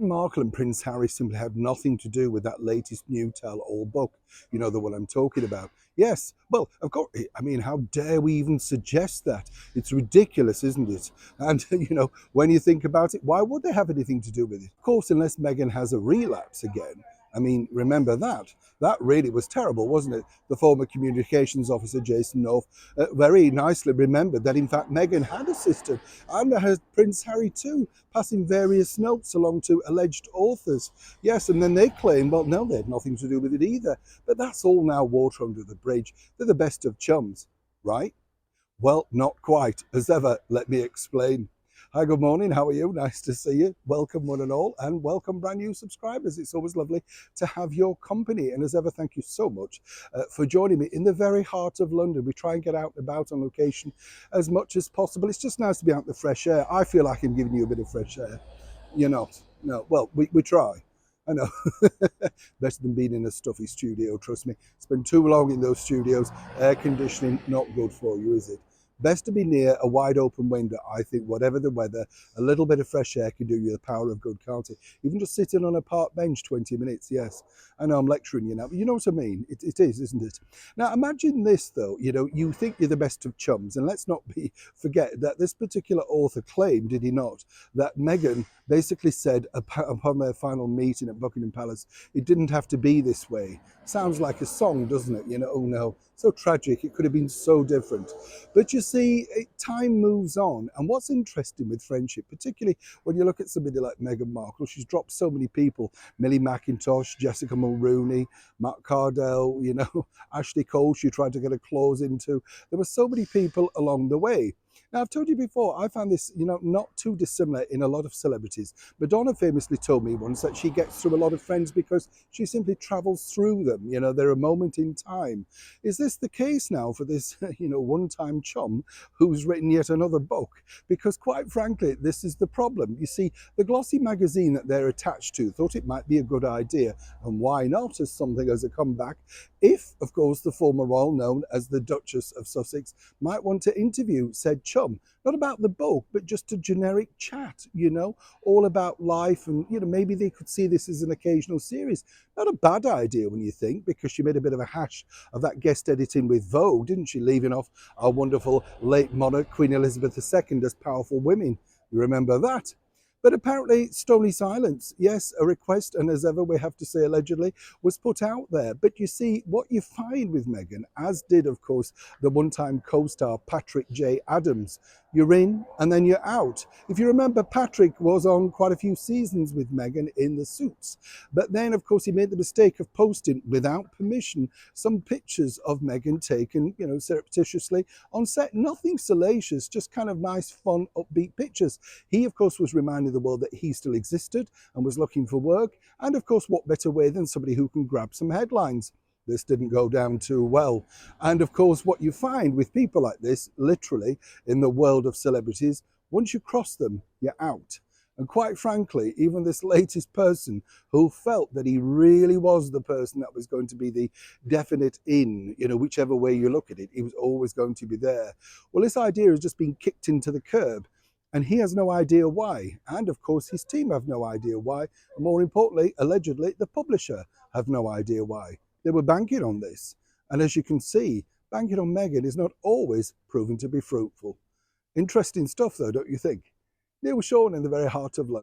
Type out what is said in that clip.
Markle and Prince Harry simply had nothing to do with that latest new tell-all book. You know the one I'm talking about. Yes, well, of course, I mean, how dare we even suggest that? It's ridiculous, isn't it? And, when you think about it, why would they have anything to do with it? Of course, unless Meghan has a relapse again. I mean, remember that. That really was terrible, wasn't it? The former communications officer, Jason North, very nicely remembered that, in fact, Meghan had a sister, and her Prince Harry too, passing various notes along to alleged authors. Yes, and then they claim, well, no, they had nothing to do with it either. But that's all now water under the bridge. They're the best of chums, right? Well, not quite. As ever, let me explain. Hi, good morning. How are you? Nice to see you. Welcome, one and all, and welcome, brand new subscribers. It's always lovely to have your company. And as ever, thank you so much for joining me in the very heart of London. We try and get out and about on location as much as possible. It's just nice to be out in the fresh air. I feel like I'm giving you a bit of fresh air. You're not. No. Well, we try. I know. Better than being in a stuffy studio, trust me. Spend too long in those studios. Air conditioning, not good for you, is it? Best to be near a wide open window. I think whatever the weather, a little bit of fresh air can do you the power of good, can't it? Even just sitting on a park bench 20 minutes, yes. I know I'm lecturing you now, but you know what I mean? It is, isn't it? Now imagine this though, you think you're the best of chums, and let's not forget that this particular author claimed, did he not, that Meghan basically said upon their final meeting at Buckingham Palace, it didn't have to be this way. Sounds like a song, doesn't it? Oh no, so tragic, it could have been so different. But you see, time moves on, and what's interesting with friendship, particularly when you look at somebody like Meghan Markle, she's dropped so many people: Millie McIntosh, Jessica Mulroney, Matt Cardell, Ashley Cole, she tried to get a clause into. There were so many people along the way. Now, I've told you before, I found this, not too dissimilar in a lot of celebrities. Madonna famously told me once that she gets through a lot of friends because she simply travels through them. They're a moment in time. Is this the case now for this, one-time chum who's written yet another book? Because quite frankly, this is the problem. You see, the glossy magazine that they're attached to thought it might be a good idea, and why not, as something as a comeback, if, of course, the former royal known as the Duchess of Sussex might want to interview said chum, not about the book, but just a generic chat, all about life. And, maybe they could see this as an occasional series. Not a bad idea when you think, because she made a bit of a hash of that guest editing with Vogue, didn't she? Leaving off our wonderful late monarch, Queen Elizabeth II, as powerful women. You remember that? But apparently, stony silence, yes, a request, and as ever, we have to say allegedly, was put out there. But you see, what you find with Meghan, as did, of course, the one-time co-star Patrick J. Adams, you're in and then you're out. If you remember, Patrick was on quite a few seasons with Meghan in The Suits. But then, of course, he made the mistake of posting, without permission, some pictures of Meghan taken, surreptitiously on set. Nothing salacious, just kind of nice, fun, upbeat pictures. He, of course, was reminding the world that he still existed and was looking for work. And, of course, what better way than somebody who can grab some headlines? This didn't go down too well. And, of course, what you find with people like this, literally, in the world of celebrities, once you cross them, you're out. And quite frankly, even this latest person who felt that he really was the person that was going to be the definite in, whichever way you look at it, he was always going to be there. Well, this idea has just been kicked into the curb. And he has no idea why. And of course, his team have no idea why. And more importantly, allegedly, the publisher have no idea why. They were banking on this. And as you can see, banking on Meghan is not always proven to be fruitful. Interesting stuff, though, don't you think? Neil Sean in the very heart of London.